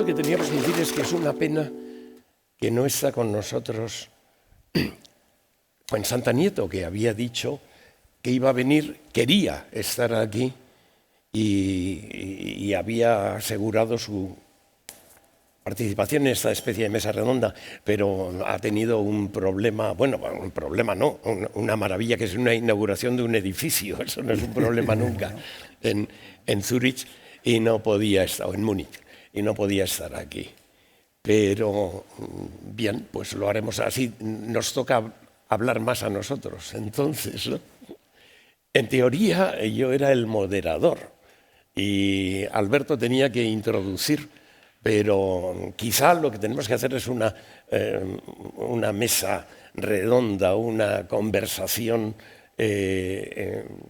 primero que teníamos que decir es que es una pena que no está con nosotros Juan Santa Nieto, que había dicho que iba a venir, quería estar aquí y había asegurado su participación en esta especie de mesa redonda, pero ha tenido un problema, bueno, un problema no, una maravilla, que es una inauguración de un edificio, eso no es un problema nunca, en Zúrich, y no podía estar, o en Múnich, y no podía estar aquí. Pero bien, pues lo haremos así, nos toca hablar más a nosotros. Entonces, ¿no? En teoría yo era el moderador y Alberto tenía que introducir, pero quizá lo que tenemos que hacer es una mesa redonda, una conversación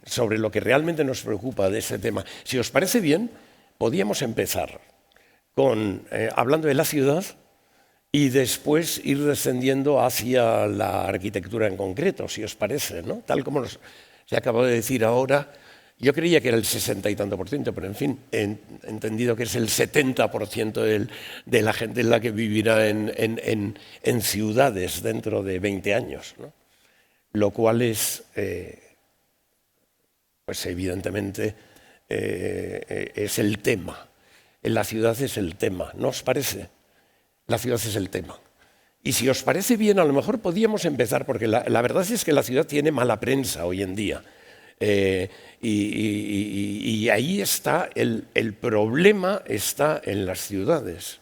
sobre lo que realmente nos preocupa de este tema. Si os parece bien, podíamos empezar hablando de la ciudad y después ir descendiendo hacia la arquitectura en concreto, si os parece, ¿no? Tal como se acabó de decir ahora, yo creía que era el 60 y tanto por ciento, pero en fin, he entendido que es el 70% de la gente en la que vivirá en ciudades dentro de 20 años, ¿no? Lo cual es, pues evidentemente, es el tema. En la ciudad es el tema, ¿no os parece? La ciudad es el tema. Y si os parece bien, a lo mejor podíamos empezar, porque la verdad es que la ciudad tiene mala prensa hoy en día. Y ahí está, el problema está en las ciudades.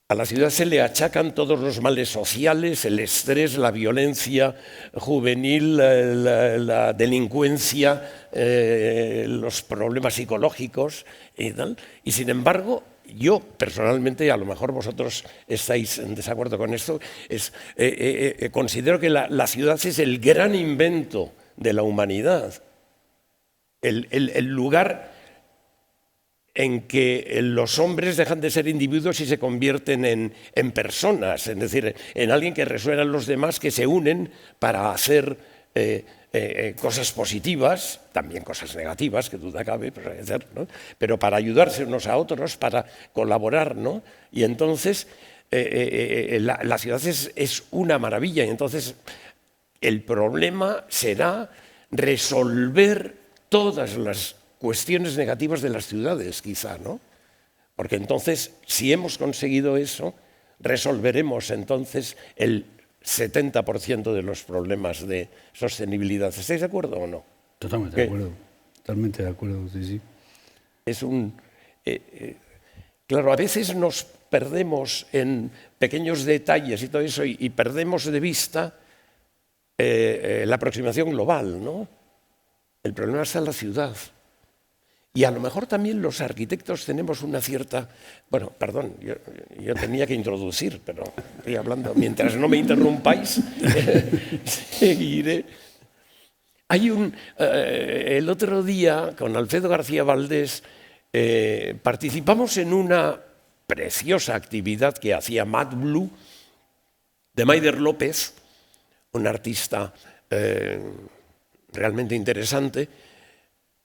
A la ciudad se le achacan todos los males sociales, el estrés, la violencia juvenil, la delincuencia, los problemas psicológicos y tal. Y sin embargo, yo personalmente, a lo mejor vosotros estáis en desacuerdo con esto, considero que la ciudad es el gran invento de la humanidad, el lugar en que los hombres dejan de ser individuos y se convierten en personas, es decir, en alguien que resuena en los demás, que se unen para hacer cosas positivas, también cosas negativas, que duda cabe, ¿no? Pero para ayudarse unos a otros, para colaborar, ¿no? Y entonces la ciudad es una maravilla, y entonces el problema será resolver todas las cuestiones negativas de las ciudades, quizá, ¿no? Porque entonces, si hemos conseguido eso, resolveremos entonces el 70% de los problemas de sostenibilidad. ¿Estáis de acuerdo o no? Totalmente de acuerdo. Totalmente de acuerdo, sí, sí. Es claro, a veces nos perdemos en pequeños detalles y todo eso y perdemos de vista la aproximación global, ¿no? El problema está en la ciudad. Y a lo mejor también los arquitectos tenemos una cierta... Bueno, perdón, yo tenía que introducir, pero estoy hablando. Mientras no me interrumpáis, seguiré. Hay el otro día, con Alfredo García Valdés, participamos en una preciosa actividad que hacía Mad Blue, de Maider López, un artista realmente interesante.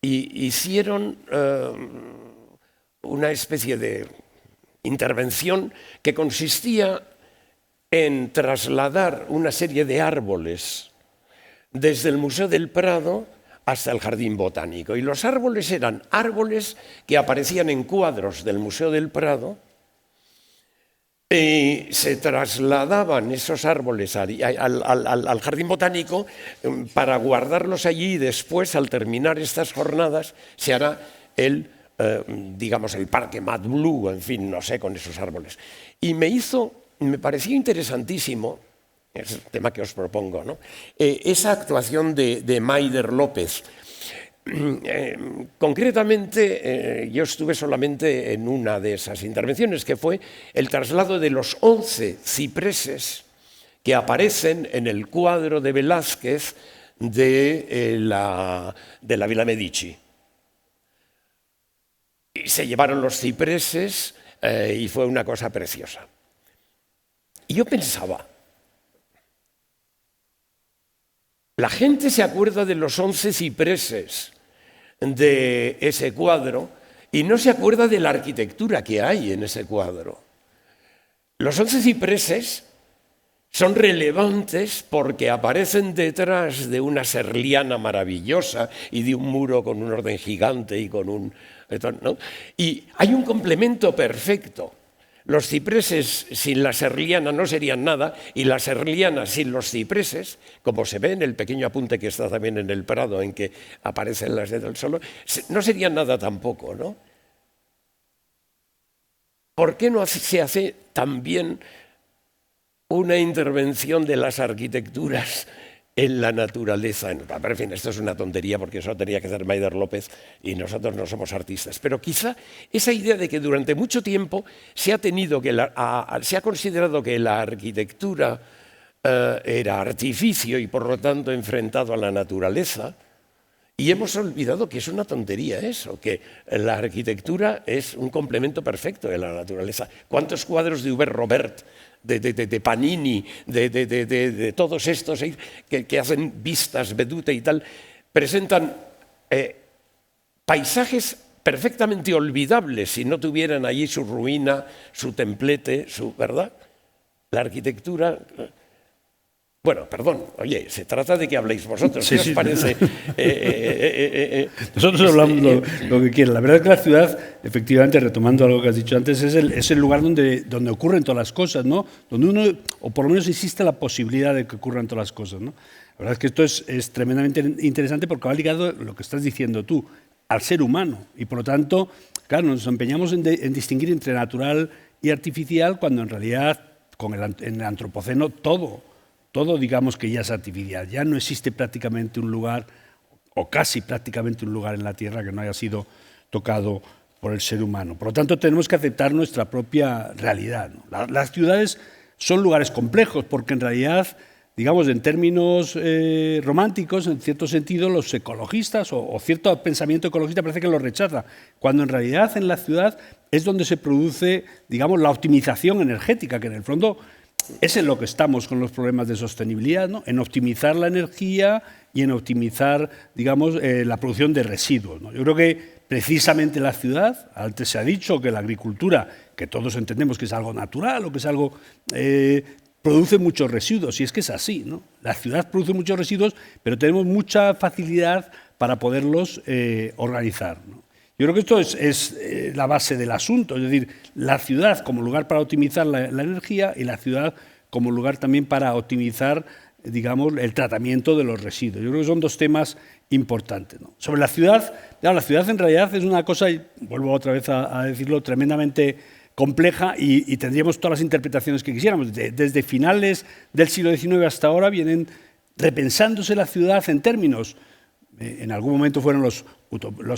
Y hicieron una especie de intervención que consistía en trasladar una serie de árboles desde el Museo del Prado hasta el Jardín Botánico. Y los árboles eran árboles que aparecían en cuadros del Museo del Prado, y se trasladaban esos árboles al Jardín Botánico para guardarlos allí, y después, al terminar estas jornadas, se hará digamos, el Parque Mad Blue, en fin, no sé, con esos árboles. Y me pareció interesantísimo, es el tema que os propongo, ¿no? Esa actuación de Maider López. Concretamente, yo estuve solamente en una de esas intervenciones, que fue el traslado de los 11 cipreses que aparecen en el cuadro de Velázquez de la Villa Medici. Y se llevaron los cipreses y fue una cosa preciosa. Y yo pensaba, la gente se acuerda de los 11 cipreses de ese cuadro y no se acuerda de la arquitectura que hay en ese cuadro. Los 11 cipreses son relevantes porque aparecen detrás de una serliana maravillosa y de un muro con un orden gigante y con un... ¿no? Y hay un complemento perfecto. Los cipreses sin la serliana no serían nada, y la serliana sin los cipreses, como se ve en el pequeño apunte que está también en el Prado, en que aparecen las del sol, no serían nada tampoco, ¿no? ¿Por qué no se hace también una intervención de las arquitecturas en la naturaleza? Pero en fin, esto es una tontería porque eso tenía que hacer Maider López y nosotros no somos artistas. Pero quizá esa idea de que durante mucho tiempo se ha considerado que la arquitectura era artificio y por lo tanto enfrentado a la naturaleza, y hemos olvidado que es una tontería eso, que la arquitectura es un complemento perfecto de la naturaleza. ¿Cuántos cuadros de Hubert Robert, de Panini, de todos estos que hacen vistas, vedute y tal, presentan paisajes perfectamente olvidables si no tuvieran allí su ruina, su templete, ¿verdad? La arquitectura... Bueno, perdón, oye, se trata de que habléis vosotros, ¿qué os parece? Nosotros hablamos lo que quieran. La verdad es que la ciudad, efectivamente, retomando algo que has dicho antes, es el lugar donde ocurren todas las cosas, ¿no? Donde uno, o por lo menos existe la posibilidad de que ocurran todas las cosas, ¿no? La verdad es que esto es tremendamente interesante porque va ligado lo que estás diciendo tú, al ser humano. Y por lo tanto, claro, nos empeñamos en distinguir entre natural y artificial cuando en realidad, en el antropoceno, todo digamos que ya es artificial. Ya no existe prácticamente un lugar, o casi prácticamente un lugar en la Tierra que no haya sido tocado por el ser humano. Por lo tanto, tenemos que aceptar nuestra propia realidad, ¿no? Las ciudades son lugares complejos porque en realidad, digamos, en términos románticos, en cierto sentido, los ecologistas o cierto pensamiento ecologista parece que lo rechaza, cuando en realidad en la ciudad es donde se produce, digamos, la optimización energética, que en el fondo es en lo que estamos con los problemas de sostenibilidad, ¿no? En optimizar la energía y en optimizar, digamos, la producción de residuos, ¿no? Yo creo que precisamente la ciudad, antes se ha dicho que la agricultura, que todos entendemos que es algo natural o que es algo... produce muchos residuos, y es que es así, ¿no? La ciudad produce muchos residuos, pero tenemos mucha facilidad para poderlos organizar, ¿no? Yo creo que esto es la base del asunto, es decir, la ciudad como lugar para optimizar la energía y la ciudad como lugar también para optimizar, digamos, el tratamiento de los residuos. Yo creo que son dos temas importantes, ¿no? Sobre la ciudad, claro, la ciudad en realidad es una cosa, y vuelvo otra vez a decirlo, tremendamente compleja y tendríamos todas las interpretaciones que quisiéramos. Desde finales del siglo XIX hasta ahora vienen repensándose la ciudad en términos... En algún momento fueron los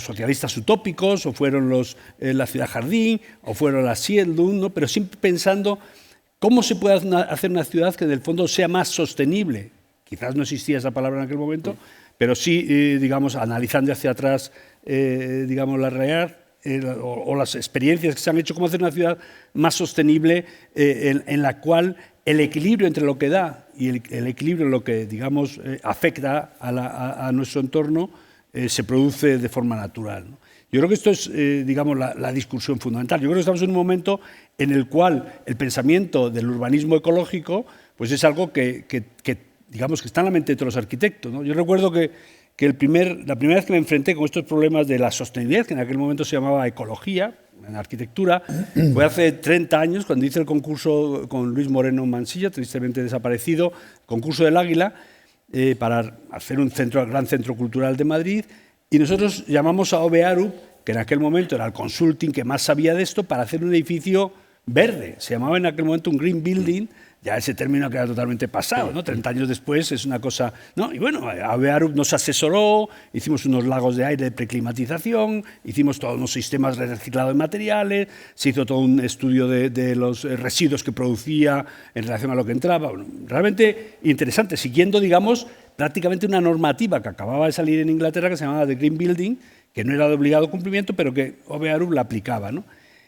socialistas utópicos, o fueron la ciudad jardín, o fueron las Sieldum, ¿no? Pero siempre pensando cómo se puede hacer una ciudad que en el fondo sea más sostenible. Quizás no existía esa palabra en aquel momento, pero sí, digamos, analizando hacia atrás, digamos, la realidad o las experiencias que se han hecho, cómo hacer una ciudad más sostenible en la cual el equilibrio entre lo que da y el equilibrio en lo que, digamos, afecta a nuestro entorno se produce de forma natural, ¿no? Yo creo que esto es, digamos, la discusión fundamental. Yo creo que estamos en un momento en el cual el pensamiento del urbanismo ecológico pues es algo que digamos, que está en la mente de todos los arquitectos, ¿no? Yo recuerdo que la primera vez que me enfrenté con estos problemas de la sostenibilidad, que en aquel momento se llamaba ecología, en arquitectura, fue hace 30 años, cuando hice el concurso con Luis Moreno Mansilla, tristemente desaparecido, concurso del Águila, para hacer un gran centro cultural de Madrid, y nosotros llamamos a OB Arup, que en aquel momento era el consulting que más sabía de esto, para hacer un edificio verde. Se llamaba en aquel momento un green building. Ya ese término queda totalmente pasado, ¿no? 30 años después es una cosa, ¿no? Y bueno, OB Arup nos asesoró, hicimos unos lagos de aire de preclimatización, hicimos todos unos sistemas de reciclado de materiales, se hizo todo un estudio de los residuos que producía en relación a lo que entraba. Bueno, realmente interesante, siguiendo, digamos, prácticamente una normativa que acababa de salir en Inglaterra que se llamaba The Green Building, que no era de obligado cumplimiento, pero que OB Arup la aplicaba, ¿no?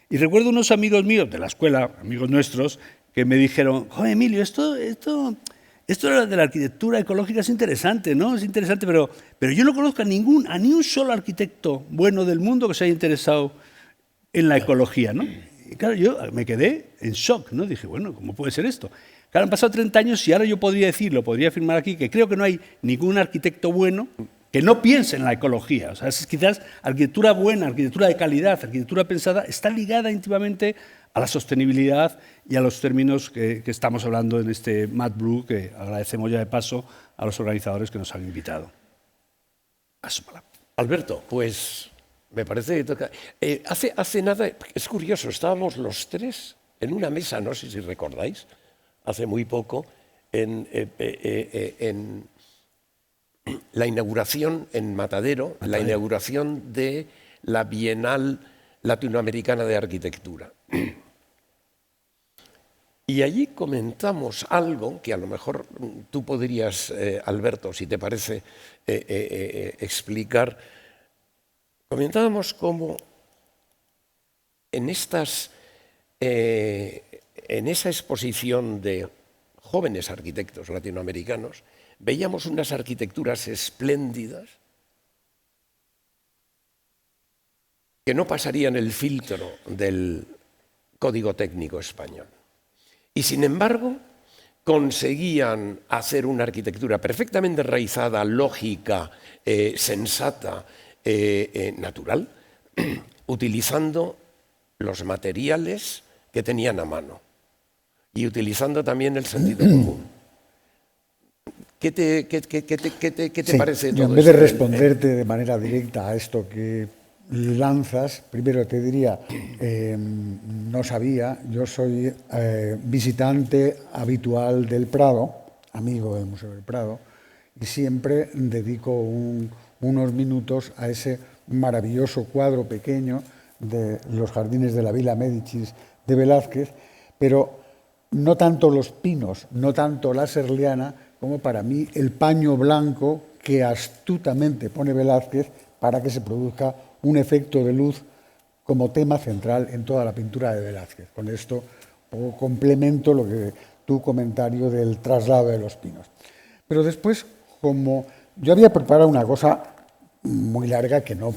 Y recuerdo unos amigos míos de la escuela, amigos nuestros, que me dijeron, joder, Emilio, esto de la arquitectura ecológica es interesante, ¿no? Es interesante, pero yo no conozco a ni un solo arquitecto bueno del mundo que se haya interesado en la ecología, ¿no? Y claro, yo me quedé en shock, ¿no? Dije, bueno, ¿cómo puede ser esto? Claro, han pasado 30 años y ahora yo podría decirlo, podría afirmar aquí, que creo que no hay ningún arquitecto bueno que no piense en la ecología. O sea, quizás arquitectura buena, arquitectura de calidad, arquitectura pensada, está ligada íntimamente a la sostenibilidad y a los términos que estamos hablando en este Mad Blue, que agradecemos ya de paso a los organizadores que nos han invitado. A su palabra. Alberto, pues me parece que toca. Hace nada, es curioso, estábamos los tres en una mesa, no sé si recordáis, hace muy poco, en la inauguración en Matadero, la inauguración de la Bienal Latinoamericana de Arquitectura. Y allí comentamos algo que a lo mejor tú podrías, Alberto, si te parece, explicar. Comentábamos cómo en esa exposición de jóvenes arquitectos latinoamericanos veíamos unas arquitecturas espléndidas que no pasarían el filtro del Código Técnico español. Y sin embargo, conseguían hacer una arquitectura perfectamente enraizada, lógica, sensata, natural, utilizando los materiales que tenían a mano y utilizando también el sentido común. ¿Qué te parece todo esto? En vez de responderte de manera directa a esto que lanzas, primero te diría, no sabía, yo soy visitante habitual del Prado, amigo del Museo del Prado, y siempre dedico unos minutos a ese maravilloso cuadro pequeño de los jardines de la Villa Médicis de Velázquez, pero no tanto los pinos, no tanto la serliana, como para mí el paño blanco que astutamente pone Velázquez para que se produzca un efecto de luz como tema central en toda la pintura de Velázquez. Con esto complemento lo que tu comentario del traslado de los pinos. Pero después, como yo había preparado una cosa muy larga que no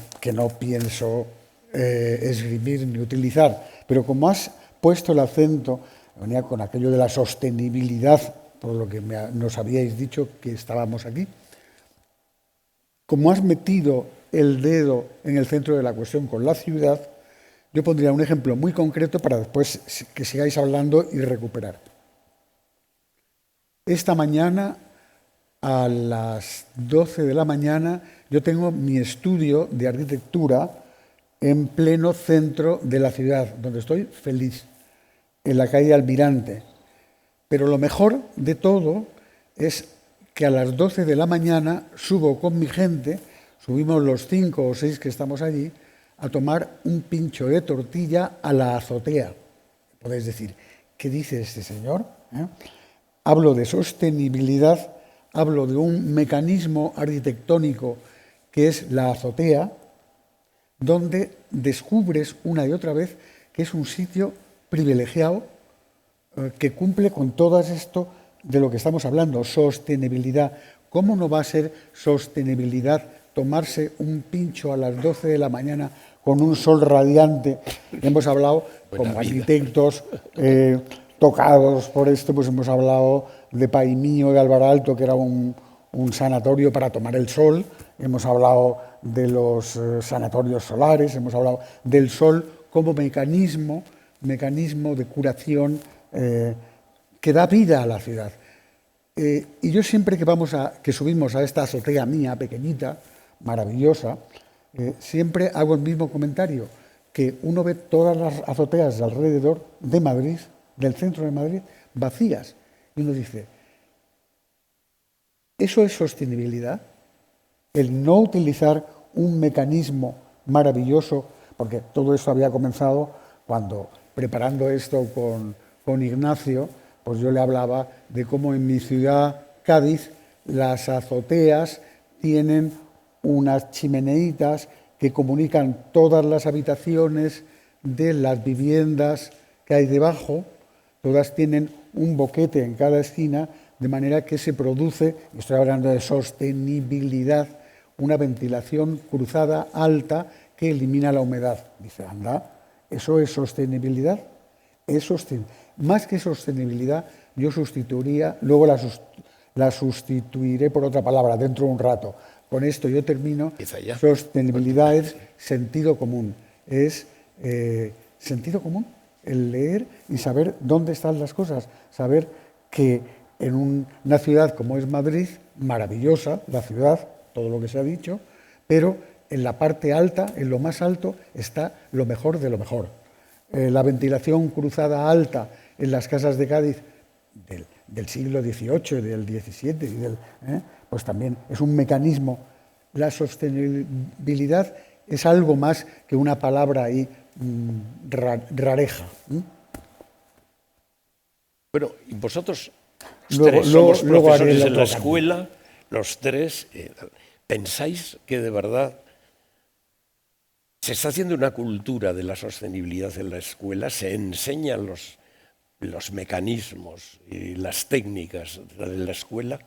pienso esgrimir ni utilizar, pero como has puesto el acento, venía con aquello de la sostenibilidad, por lo que nos habíais dicho que estábamos aquí, como has metido el dedo en el centro de la cuestión con la ciudad, yo pondría un ejemplo muy concreto para después que sigáis hablando y recuperar. Esta mañana, a las 12 de la mañana, yo tengo mi estudio de arquitectura en pleno centro de la ciudad, donde estoy feliz, en la calle Almirante. Pero lo mejor de todo es que a las 12 de la mañana subo con mi gente, subimos los 5 o 6 que estamos allí, a tomar un pincho de tortilla a la azotea. Podéis decir, ¿qué dice este señor? Hablo de sostenibilidad, hablo de un mecanismo arquitectónico que es la azotea, donde descubres una y otra vez que es un sitio privilegiado que cumple con todo esto de lo que estamos hablando, sostenibilidad. ¿Cómo no va a ser sostenibilidad tomarse un pincho a las 12 de la mañana con un sol radiante? Hemos hablado con arquitectos tocados por esto, pues hemos hablado de Paimío de Alvaralto, que era un sanatorio para tomar el sol, hemos hablado de los sanatorios solares, hemos hablado del sol como mecanismo de curación que da vida a la ciudad. Y yo siempre que subimos a esta azotea mía, pequeñita, maravillosa, siempre hago el mismo comentario, que uno ve todas las azoteas de alrededor de Madrid, del centro de Madrid, vacías. Y uno dice, ¿eso es sostenibilidad? El no utilizar un mecanismo maravilloso, porque todo esto había comenzado cuando, preparando esto con Ignacio, pues yo le hablaba de cómo en mi ciudad, Cádiz, las azoteas tienen unas chimeneitas que comunican todas las habitaciones de las viviendas que hay debajo, todas tienen un boquete en cada esquina, de manera que se produce, estoy hablando de sostenibilidad, una ventilación cruzada alta que elimina la humedad. Dice, anda, ¿Eso es sostenibilidad? Más que sostenibilidad, yo sustituiría, luego la sustituiré por otra palabra dentro de un rato. Con esto yo termino. Sostenibilidad es sentido común. Es sentido común, el leer y saber dónde están las cosas. Saber que en una ciudad como es Madrid, maravillosa la ciudad, todo lo que se ha dicho, pero en la parte alta, en lo más alto, está lo mejor de lo mejor. La ventilación cruzada alta en las casas de Cádiz del siglo XVIII, del XVII, pues también es un mecanismo. La sostenibilidad es algo más que una palabra ahí rareja. Bueno, y vosotros somos profesores en la escuela, los tres, ¿pensáis que de verdad se está haciendo una cultura de la sostenibilidad en la escuela? ¿Se enseñan los mecanismos y las técnicas de la escuela?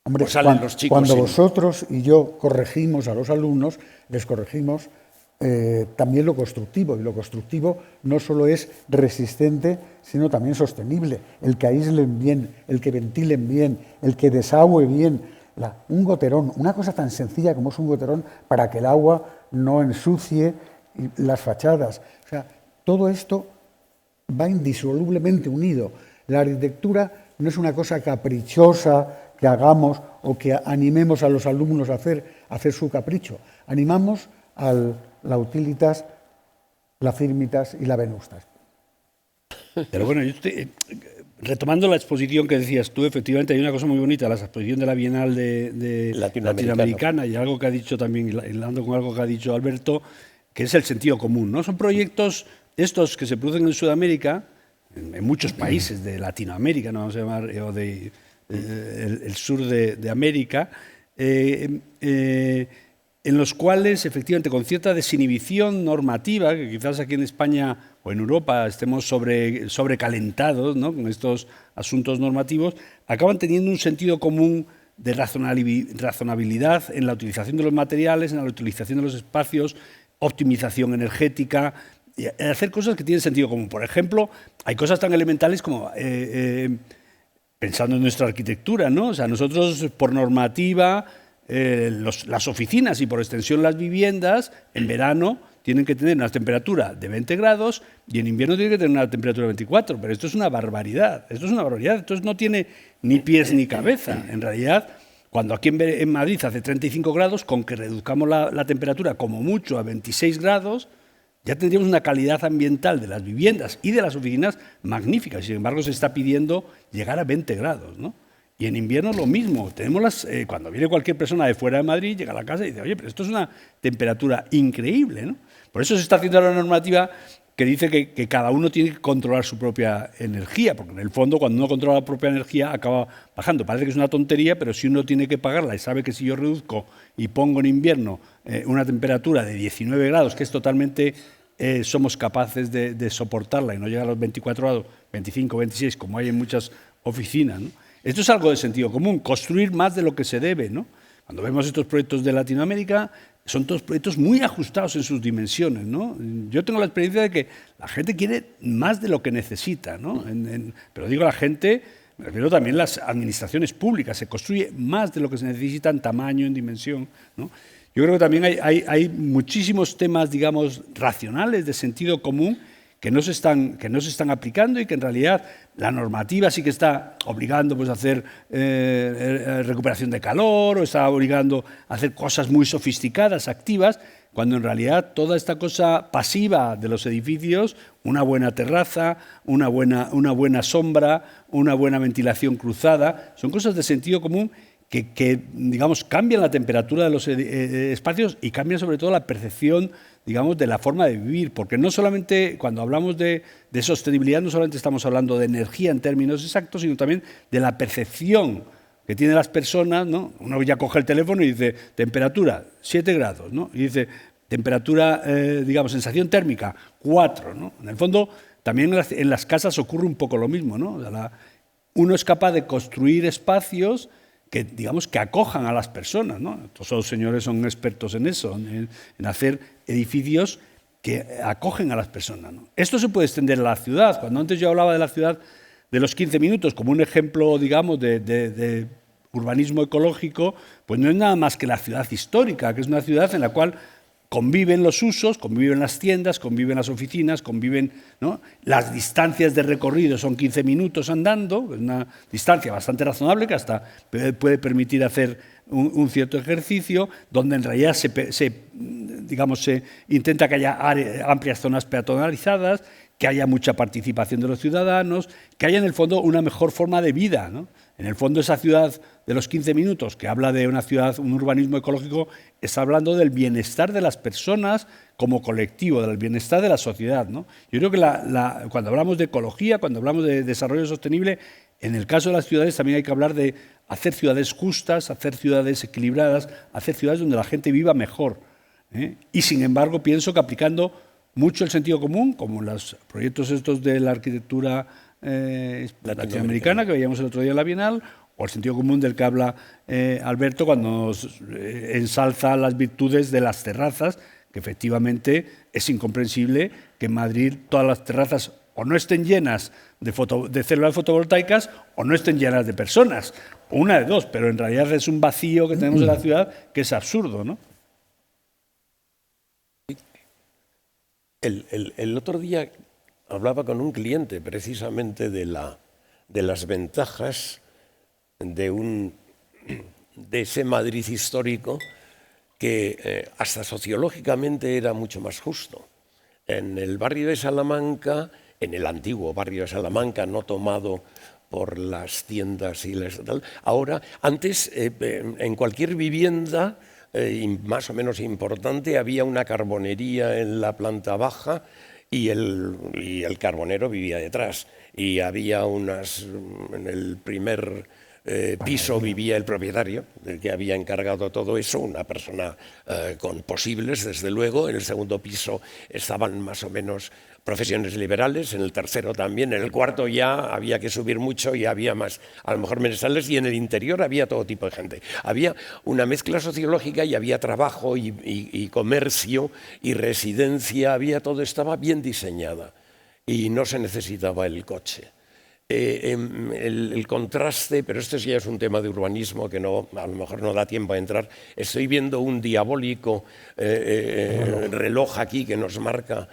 Hombre, cuando vosotros y yo corregimos a los alumnos, les corregimos también lo constructivo, y lo constructivo no solo es resistente, sino también sostenible, el que aíslen bien, el que ventilen bien, el que desagüe bien. Un goterón, una cosa tan sencilla como es un goterón para que el agua no ensucie las fachadas. O sea, todo esto va indisolublemente unido. La arquitectura no es una cosa caprichosa que hagamos o que animemos a los alumnos a hacer su capricho. Animamos la Utilitas, la Firmitas y la Venustas. Pero bueno, retomando la exposición que decías tú, efectivamente hay una cosa muy bonita, la exposición de la Bienal de Latinoamericana, y algo que ha dicho también, hilando con algo que ha dicho Alberto, que es el sentido común, ¿no? Son proyectos estos que se producen en Sudamérica, en muchos países de Latinoamérica, no vamos a llamar, o el sur de América, en los cuales, efectivamente, con cierta desinhibición normativa, que quizás aquí en España o en Europa estemos sobrecalentados, ¿no?, con estos asuntos normativos, acaban teniendo un sentido común de razonabilidad en la utilización de los materiales, en la utilización de los espacios, optimización energética, y hacer cosas que tienen sentido común. Por ejemplo, hay cosas tan elementales como, pensando en nuestra arquitectura, ¿no? O sea, nosotros, por normativa, las oficinas y por extensión las viviendas, en verano tienen que tener una temperatura de 20 grados y en invierno tienen que tener una temperatura de 24, pero esto es una barbaridad, esto no tiene ni pies ni cabeza. En realidad, cuando aquí en Madrid hace 35 grados, con que reduzcamos la temperatura como mucho a 26 grados, ya tendríamos una calidad ambiental de las viviendas y de las oficinas magnífica. Sin embargo, se está pidiendo llegar a 20 grados, ¿no? Y en invierno lo mismo. Tenemos cuando viene cualquier persona de fuera de Madrid, llega a la casa y dice, oye, pero esto es una temperatura increíble, ¿no? Por eso se está haciendo la normativa que dice que cada uno tiene que controlar su propia energía, porque en el fondo cuando uno controla la propia energía acaba bajando. Parece que es una tontería, pero si uno tiene que pagarla y sabe que si yo reduzco y pongo en invierno una temperatura de 19 grados, que es totalmente, somos capaces de soportarla y no llegar a los 24 grados, 25, 26, como hay en muchas oficinas, ¿no? Esto es algo de sentido común, construir más de lo que se debe, ¿no? Cuando vemos estos proyectos de Latinoamérica, son todos proyectos muy ajustados en sus dimensiones, ¿no? Yo tengo la experiencia de que la gente quiere más de lo que necesita, ¿no? Pero digo la gente, me refiero también a las administraciones públicas, se construye más de lo que se necesita en tamaño, en dimensión, ¿no? Yo creo que también hay muchísimos temas, digamos, racionales, de sentido común, que no se están aplicando y que en realidad la normativa sí que está obligando pues, a hacer recuperación de calor o está obligando a hacer cosas muy sofisticadas, activas, cuando en realidad toda esta cosa pasiva de los edificios, una buena terraza, una buena sombra, una buena ventilación cruzada, son cosas de sentido común que digamos, cambian la temperatura de los espacios y cambian sobre todo la percepción, digamos, de la forma de vivir, porque no solamente, cuando hablamos de sostenibilidad, no solamente estamos hablando de energía en términos exactos, sino también de la percepción que tienen las personas, ¿no? Uno ya coge el teléfono y dice, temperatura, 7 grados, ¿no? Y dice, temperatura, digamos, sensación térmica, 4, ¿no? En el fondo, también en las casas ocurre un poco lo mismo, ¿no? Uno es capaz de construir espacios que, digamos, que acojan a las personas, ¿no? Todos los señores son expertos en eso, en hacer edificios que acogen a las personas, ¿no? Esto se puede extender a la ciudad. Cuando antes yo hablaba de la ciudad de los 15 minutos como un ejemplo, digamos, de urbanismo ecológico, pues no es nada más que la ciudad histórica, que es una ciudad en la cual conviven los usos, conviven las tiendas, conviven las oficinas, conviven, ¿no? Las distancias de recorrido son 15 minutos andando, es una distancia bastante razonable que hasta puede permitir hacer un cierto ejercicio, donde en realidad se intenta que haya amplias zonas peatonalizadas, que haya mucha participación de los ciudadanos, que haya en el fondo una mejor forma de vida, ¿no? En el fondo esa ciudad de los 15 minutos, que habla de una ciudad, un urbanismo ecológico, está hablando del bienestar de las personas como colectivo, del bienestar de la sociedad, ¿no? Yo creo que cuando hablamos de ecología, cuando hablamos de desarrollo sostenible, en el caso de las ciudades también hay que hablar de hacer ciudades justas, hacer ciudades equilibradas, hacer ciudades donde la gente viva mejor, ¿eh? Y sin embargo pienso que aplicando mucho el sentido común, como los proyectos estos de la arquitectura latinoamericana que veíamos el otro día en la Bienal, o el sentido común del que habla Alberto cuando ensalza las virtudes de las terrazas, que efectivamente es incomprensible que en Madrid todas las terrazas o no estén llenas de células fotovoltaicas o no estén llenas de personas, o una de dos, pero en realidad es un vacío que tenemos en la ciudad que es absurdo, ¿no? El otro día hablaba con un cliente precisamente de las ventajas de ese Madrid histórico que hasta sociológicamente era mucho más justo. En el barrio de Salamanca, en el antiguo barrio de Salamanca, no tomado por las tiendas y tal, ahora, antes en cualquier vivienda más o menos importante había una carbonería en la planta baja y el carbonero vivía detrás. Y había en el primer piso vivía el propietario, el que había encargado todo eso, una persona con posibles, desde luego. En el segundo piso estaban más o menos profesiones liberales, en el tercero también, en el cuarto ya había que subir mucho y había más, a lo mejor menestrales, y en el interior había todo tipo de gente. Había una mezcla sociológica y había trabajo y comercio y residencia, todo estaba bien diseñada y no se necesitaba el coche. El contraste, pero esto ya es un tema de urbanismo que a lo mejor no da tiempo a entrar. Estoy viendo un diabólico reloj aquí que nos marca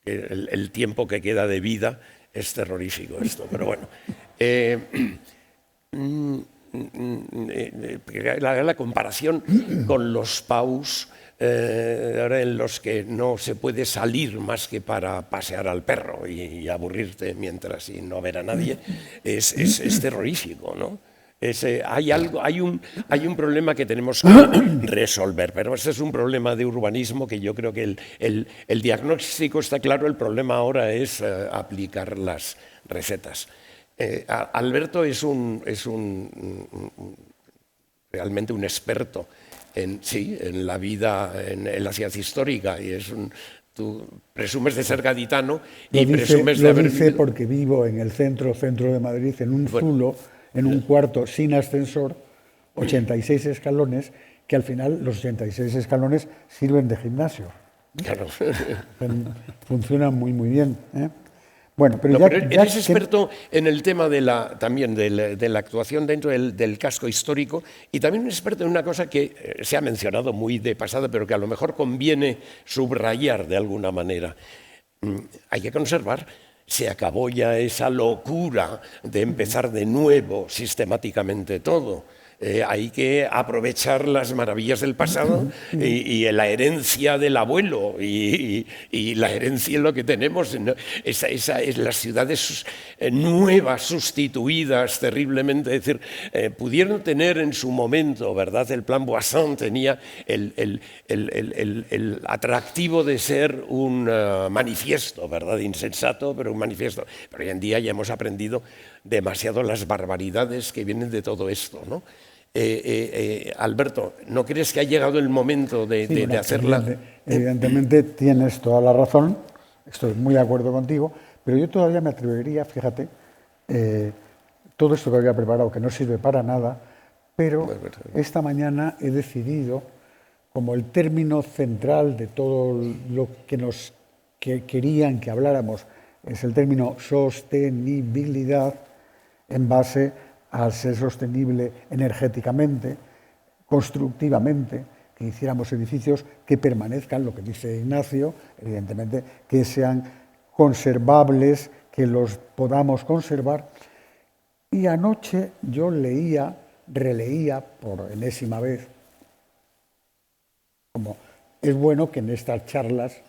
el tiempo que queda de vida. Es terrorífico esto, pero bueno. La comparación con los PAUs, ahora en los que no se puede salir más que para pasear al perro y aburrirte mientras y no ver a nadie, es terrorífico, ¿no? Hay un problema que tenemos que resolver, pero ese es un problema de urbanismo que yo creo que el diagnóstico está claro, el problema ahora es aplicar las recetas. Alberto es realmente un experto en la vida, en la ciudad histórica, y tú presumes de ser gaditano y presumes de haber vivido. Lo dice porque vivo en el centro de Madrid, en un zulo, en un cuarto sin ascensor, 86 escalones, que al final los 86 escalones sirven de gimnasio. Claro. Funcionan muy, muy bien, ¿eh? Bueno, pero eres experto en el tema también de la actuación dentro del casco histórico, y también un experto en una cosa que se ha mencionado muy de pasada, pero que a lo mejor conviene subrayar de alguna manera. Hay que conservar. Se acabó ya esa locura de empezar de nuevo sistemáticamente todo. Hay que aprovechar las maravillas del pasado y la herencia del abuelo y la herencia en lo que tenemos. Las ciudades nuevas, sustituidas terriblemente. Es decir, pudieron tener en su momento, ¿verdad? El plan Boisson tenía el atractivo de ser un manifiesto, ¿verdad? Insensato, pero un manifiesto. Pero hoy en día ya hemos aprendido demasiado las barbaridades que vienen de todo esto, ¿no? Alberto, ¿no crees que ha llegado el momento de hacerla? Evidentemente tienes toda la razón, estoy muy de acuerdo contigo, pero yo todavía me atrevería, fíjate, todo esto que había preparado, que no sirve para nada, pero esta mañana he decidido, como el término central de todo lo que querían que habláramos es el término sostenibilidad, en base al ser sostenible energéticamente, constructivamente, que hiciéramos edificios que permanezcan, lo que dice Ignacio, evidentemente, que sean conservables, que los podamos conservar. Y anoche yo releía por enésima vez, como es bueno que en estas charlas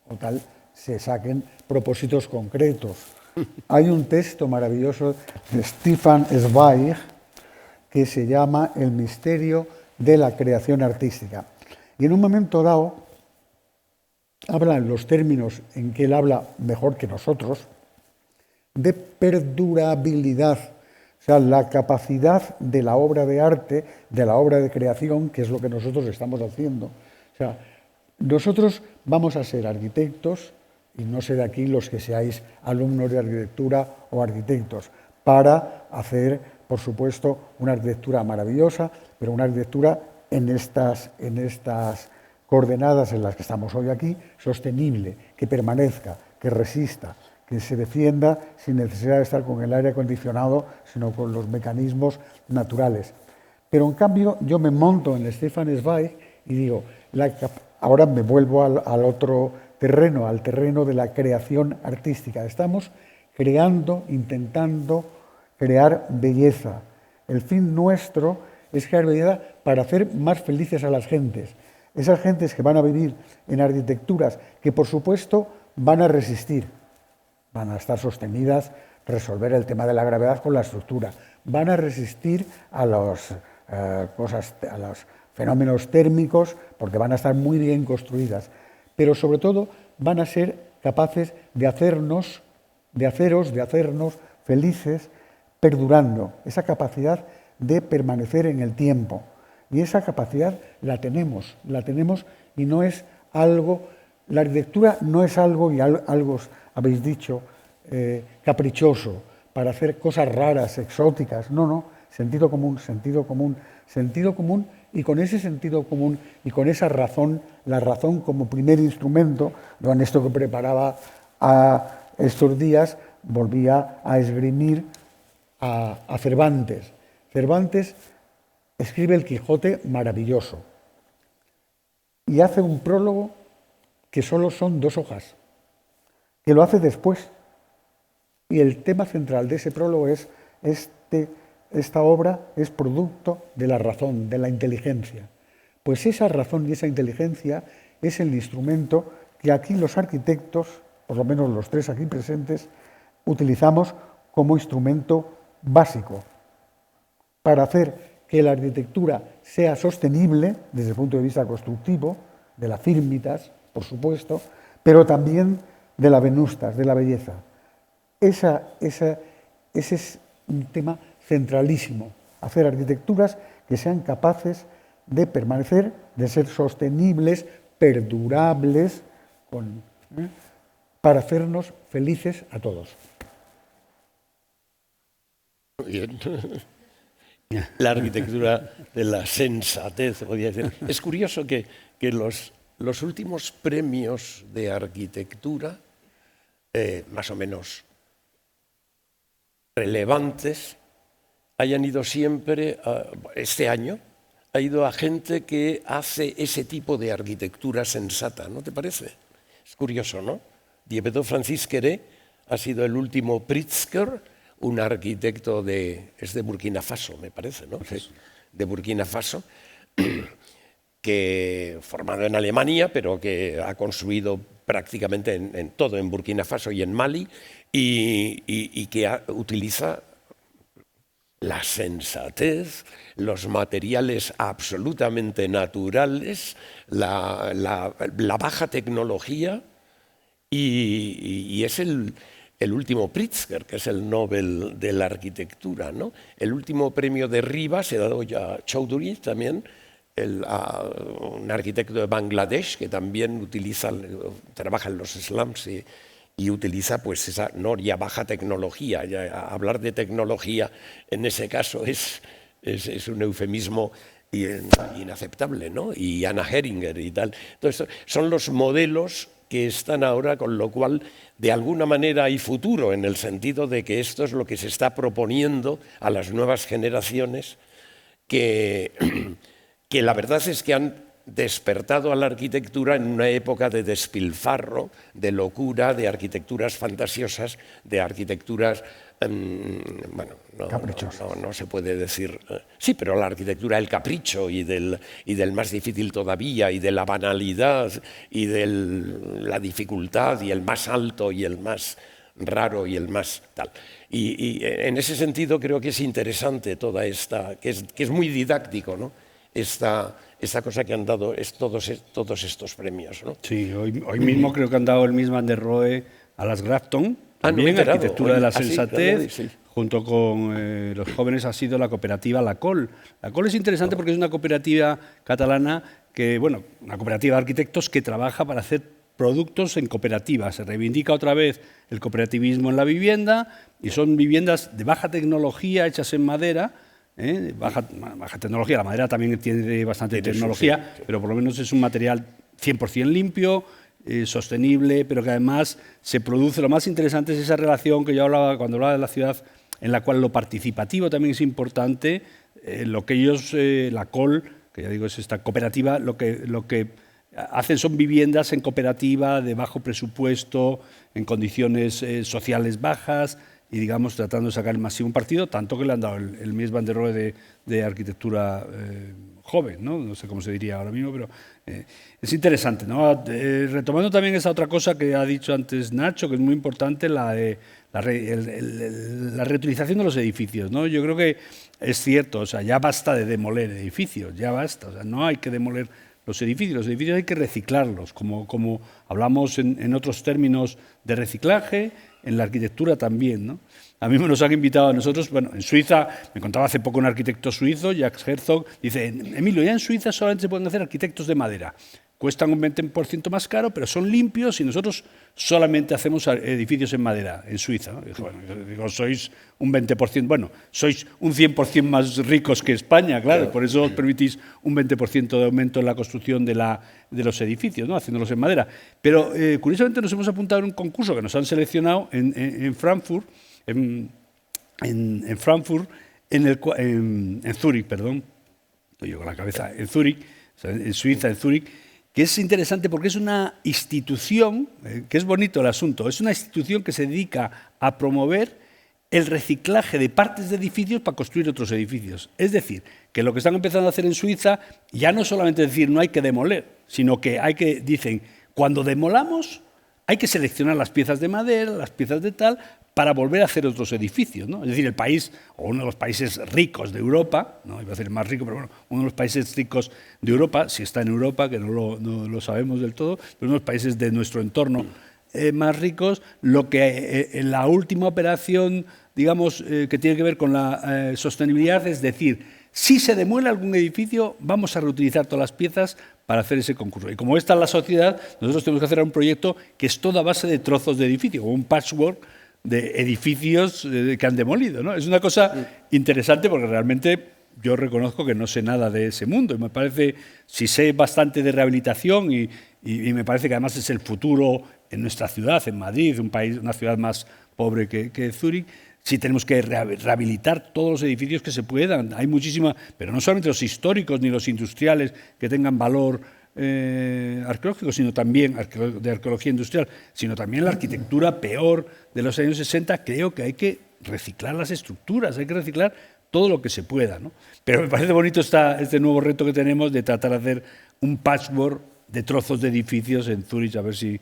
o tal se saquen propósitos concretos. Hay un texto maravilloso de Stefan Zweig que se llama El misterio de la creación artística. Y en un momento dado habla en los términos en que él habla mejor que nosotros de perdurabilidad, o sea, la capacidad de la obra de arte, de la obra de creación, que es lo que nosotros estamos haciendo. O sea, nosotros vamos a ser arquitectos, y no sé de aquí los que seáis alumnos de arquitectura o arquitectos, para hacer, por supuesto, una arquitectura maravillosa, pero una arquitectura en estas coordenadas en las que estamos hoy aquí, sostenible, que permanezca, que resista, que se defienda sin necesidad de estar con el aire acondicionado, sino con los mecanismos naturales. Pero en cambio yo me monto en Stefan Zweig y digo, ahora me vuelvo al otro terreno, al terreno de la creación artística. Estamos creando, intentando crear belleza. El fin nuestro es crear belleza para hacer más felices a las gentes. Esas gentes que van a vivir en arquitecturas que, por supuesto, van a resistir, van a estar sostenidas, resolver el tema de la gravedad con la estructura, van a resistir a los fenómenos térmicos porque van a estar muy bien construidas, pero sobre todo van a ser capaces de hacernos felices perdurando, esa capacidad de permanecer en el tiempo. Y esa capacidad la tenemos y no es algo, la arquitectura no es algo, y algo habéis dicho, caprichoso, para hacer cosas raras, exóticas, no, sentido común, y con ese sentido común y con esa razón, la razón como primer instrumento, yo en esto que preparaba a estos días, volvía a esgrimir a Cervantes. Cervantes escribe el Quijote maravilloso y hace un prólogo que solo son 2 hojas, que lo hace después. Y el tema central de ese prólogo es esta obra es producto de la razón, de la inteligencia. Pues esa razón y esa inteligencia es el instrumento que aquí los arquitectos, por lo menos los 3 aquí presentes, utilizamos como instrumento básico para hacer que la arquitectura sea sostenible desde el punto de vista constructivo, de la firmitas, por supuesto, pero también de la venustas, de la belleza. Ese es un tema centralísimo, hacer arquitecturas que sean capaces de permanecer, de ser sostenibles, perdurables, para hacernos felices a todos. Muy bien. La arquitectura de la sensatez, podría decir. Es curioso que los últimos premios de arquitectura, más o menos relevantes, hayan ido siempre, este año, ha ido a gente que hace ese tipo de arquitectura sensata, ¿no te parece? Es curioso, ¿no? Diébédo Francis Queré ha sido el último Pritzker, un arquitecto es de Burkina Faso, me parece, ¿no? Sí, de Burkina Faso, que formado en Alemania, pero que ha construido prácticamente en todo, en Burkina Faso y en Mali, y que utiliza la sensatez, los materiales absolutamente naturales, la baja tecnología, y es el último Pritzker, que es el Nobel de la arquitectura, ¿no? El último premio de Riva se ha dado ya a Chowdhury, también, un arquitecto de Bangladesh que también trabaja en los slums y utiliza pues esa ya baja tecnología. Ya hablar de tecnología en ese caso es un eufemismo inaceptable, ¿no? Y Anna Heringer y tal. Entonces, son los modelos que están ahora, con lo cual, de alguna manera hay futuro, en el sentido de que esto es lo que se está proponiendo a las nuevas generaciones, que la verdad es que han despertado a la arquitectura en una época de despilfarro, de locura, de arquitecturas fantasiosas, de arquitecturas, bueno, no se puede decir, sí, pero la arquitectura del capricho y del más difícil todavía, y de la banalidad, y de la dificultad, y el más alto, y el más raro, y el más tal. Y en ese sentido creo que es interesante toda esta, que es muy didáctico, ¿no? Esta cosa que han dado todos estos premios, ¿no? Sí, hoy mismo creo que han dado el Mies van der Rohe a las Grafton, también no arquitectura de la sensatez, sí. junto con los jóvenes ha sido la cooperativa La Col. La Col es interesante porque es una cooperativa catalana que, bueno, una cooperativa de arquitectos que trabaja para hacer productos en cooperativas. Se reivindica otra vez el cooperativismo en la vivienda y son viviendas de baja tecnología hechas en madera. Baja tecnología, la madera también tiene bastante tecnología, sí. Pero por lo menos es un material 100% limpio, sostenible, pero que además se produce. Lo más interesante es esa relación que yo hablaba cuando hablaba de la ciudad, en la cual lo participativo también es importante. Lo que ellos, la COL, que ya digo es esta cooperativa, lo que hacen son viviendas en cooperativa de bajo presupuesto, en condiciones sociales bajas, y digamos tratando de sacar el máximo partido, tanto que le han dado el Mies van der Rohe de arquitectura joven, ¿no? sé cómo se diría ahora mismo, pero es interesante, ¿no? Retomando también esa otra cosa que ha dicho antes Nacho, que es muy importante, la reutilización de los edificios, ¿no? Yo creo que es cierto, o sea, ya basta de demoler edificios, ya basta, o sea, no hay que demoler los edificios hay que reciclarlos, como hablamos en otros términos de reciclaje, en la arquitectura también, ¿no? A mí nos han invitado a nosotros, bueno, en Suiza, me contaba hace poco un arquitecto suizo, Jacques Herzog, dice, Emilio, ya en Suiza solamente se pueden hacer arquitectos de madera. Cuestan un 20% más caro, pero son limpios y nosotros solamente hacemos edificios en madera, en Suiza, ¿no? Digo, sois un 20%, bueno, sois un 100% más ricos que España, claro, por eso os permitís un 20% de aumento en la construcción de los edificios, ¿no? Haciéndolos en madera. Pero curiosamente nos hemos apuntado en un concurso que nos han seleccionado en Frankfurt, en Zúrich, perdón, estoy yo con la cabeza, en Zúrich, o sea, en Suiza, en Zúrich, que es interesante porque es una institución, que es bonito el asunto, es una institución que se dedica a promover el reciclaje de partes de edificios para construir otros edificios. Es decir, que lo que están empezando a hacer en Suiza ya no solamente decir no hay que demoler, sino que dicen, cuando demolamos hay que seleccionar las piezas de madera, las piezas de tal, para volver a hacer otros edificios, ¿no? Es decir, el país, o uno de los países ricos de Europa, no iba a decir el más rico, pero bueno, uno de los países ricos de Europa, si está en Europa, que no lo sabemos del todo, pero uno de los países de nuestro entorno más ricos, lo que en la última operación, digamos, que tiene que ver con la sostenibilidad, es decir, si se demuele algún edificio, vamos a reutilizar todas las piezas para hacer ese concurso. Y como esta es la sociedad, nosotros tenemos que hacer un proyecto que es toda base de trozos de edificio, como un patchwork de edificios que han demolido, ¿no? Es una cosa interesante porque realmente yo reconozco que no sé nada de ese mundo y me parece, si sé bastante de rehabilitación y me parece que además es el futuro en nuestra ciudad, en Madrid, una ciudad más pobre que Zúrich, sí tenemos que rehabilitar todos los edificios que se puedan. Hay muchísima, pero no solamente los históricos ni los industriales que tengan valor arqueológico, sino también de arqueología industrial, sino también la arquitectura peor de los años 60. Creo que hay que reciclar las estructuras, hay que reciclar todo lo que se pueda, ¿no? Pero me parece bonito este nuevo reto que tenemos de tratar de hacer un patchwork de trozos de edificios en Zúrich, a ver si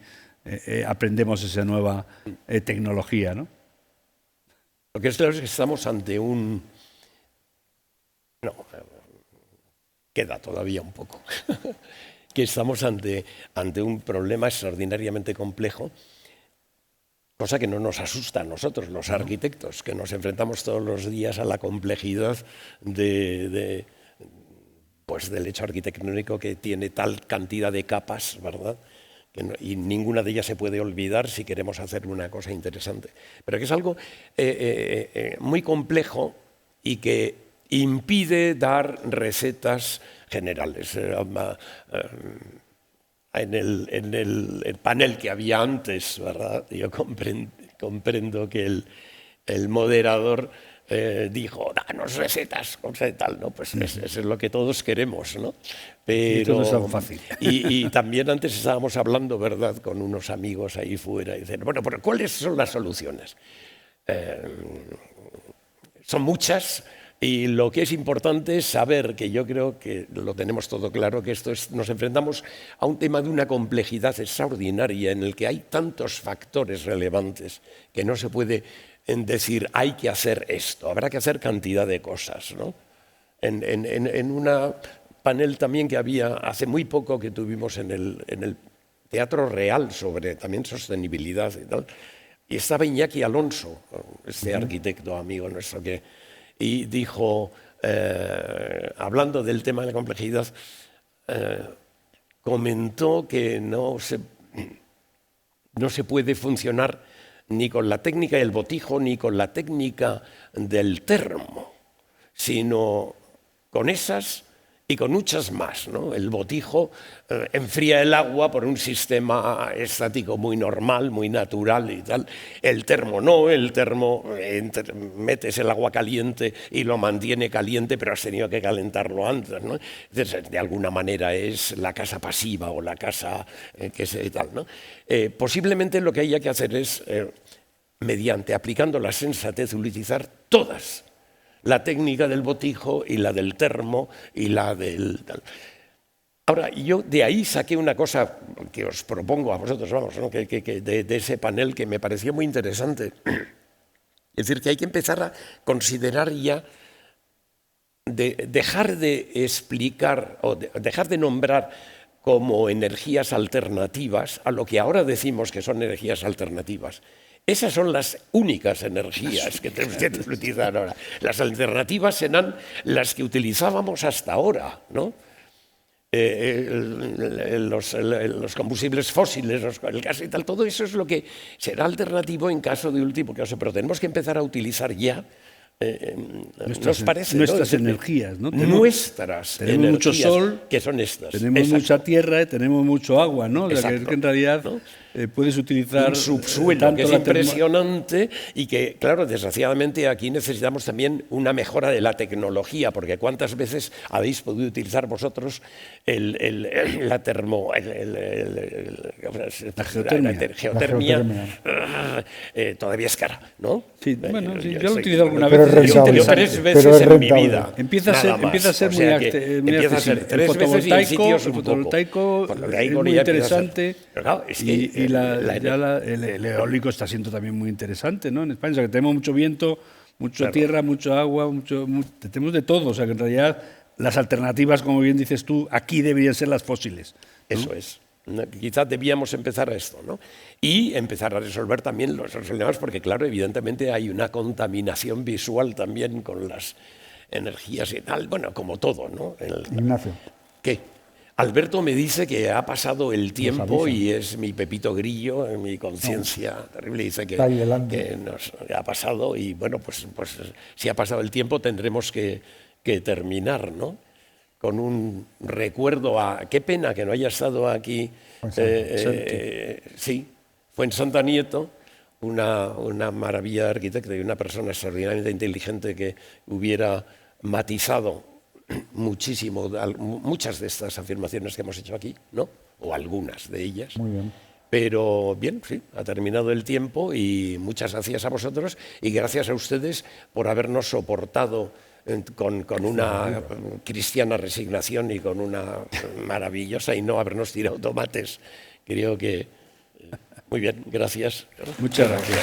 aprendemos esa nueva tecnología, ¿no? Lo que es claro es que estamos ante un... No, queda todavía un poco. Que estamos ante un problema extraordinariamente complejo, cosa que no nos asusta a nosotros, los arquitectos, que nos enfrentamos todos los días a la complejidad del hecho arquitectónico, que tiene tal cantidad de capas, ¿verdad? Y ninguna de ellas se puede olvidar si queremos hacer una cosa interesante. Pero que es algo muy complejo y que impide dar recetas generales. En el panel que había antes, ¿verdad? Yo comprendo que el moderador dijo, danos recetas, cosa de tal, ¿no? Pues eso es lo que todos queremos, ¿no? Pero, y todo es algo fácil. Y también antes estábamos hablando, ¿verdad?, con unos amigos ahí fuera, y dicen, bueno, pero ¿cuáles son las soluciones? Son muchas. Y lo que es importante es saber, que yo creo que lo tenemos todo claro, que nos enfrentamos a un tema de una complejidad extraordinaria en el que hay tantos factores relevantes que no se puede decir hay que hacer esto, habrá que hacer cantidad de cosas, ¿no? En una panel también que había hace muy poco que tuvimos en el Teatro Real sobre también sostenibilidad y tal, y estaba Iñaki Alonso, este arquitecto amigo nuestro y dijo, hablando del tema de la complejidad, comentó que no se puede funcionar ni con la técnica del botijo ni con la técnica del termo, sino con esas y con muchas más, ¿no? El botijo enfría el agua por un sistema estático muy normal, muy natural y tal. El termo no, el termo metes el agua caliente y lo mantiene caliente, pero has tenido que calentarlo antes, ¿no? Entonces, de alguna manera es la casa pasiva o la casa que se tal, ¿no? Posiblemente lo que haya que hacer es, mediante aplicando la sensatez, utilizar todas. La técnica del botijo y la del termo y la del... Ahora, yo de ahí saqué una cosa que os propongo a vosotros, vamos, ¿no? de ese panel que me pareció muy interesante. Es decir, que hay que empezar a considerar ya, dejar de explicar o dejar de nombrar como energías alternativas a lo que ahora decimos que son energías alternativas. Esas son las únicas energías que tenemos que utilizar ahora. Las alternativas serán las que utilizábamos hasta ahora, ¿no? Los combustibles fósiles, el gas y tal, todo eso es lo que será alternativo en caso de último caso, pero tenemos que empezar a utilizar ya. ¿Nos parece? Nuestras energías, ¿no? Nuestras tenemos energías, mucho sol, que son estas. Tenemos mucha tierra y tenemos mucho agua, ¿no? O sea, que en realidad, ¿no? Puedes utilizar un subsuelo que es impresionante y que, claro, desgraciadamente aquí necesitamos también una mejora de la tecnología, porque ¿cuántas veces habéis podido utilizar vosotros la geotermia? Todavía es cara, ¿no? Sí, bueno, sí, yo lo he utilizado alguna vez. Yo 3 veces en mi vida. Empieza a ser muy accesible. El fotovoltaico es muy interesante. Y el eólico está siendo también muy interesante, ¿no? En España, o sea, que tenemos mucho viento, mucha tierra, mucho agua, tenemos de todo. O sea, que en realidad las alternativas, como bien dices tú, aquí deberían ser las fósiles, ¿no? Eso es. Quizás debíamos empezar a esto, ¿no? Y empezar a resolver también los problemas, porque, claro, evidentemente hay una contaminación visual también con las energías y tal. Bueno, como todo, ¿no? Ignacio. ¿Qué? Alberto me dice que ha pasado el tiempo y es mi Pepito Grillo, en mi conciencia terrible, dice que nos ha pasado y bueno, pues si ha pasado el tiempo tendremos que terminar, ¿no? Con un recuerdo a... Qué pena que no haya estado aquí. Sí, fue en Santa Nieto, una maravilla de arquitecto y una persona extraordinariamente inteligente que hubiera matizado muchísimo muchas de estas afirmaciones que hemos hecho aquí, ¿no? O algunas de ellas. Muy bien. Pero bien, sí, ha terminado el tiempo y muchas gracias a vosotros y gracias a ustedes por habernos soportado con una cristiana resignación y con una maravillosa y no habernos tirado tomates. Creo que... Muy bien, gracias. Muchas gracias.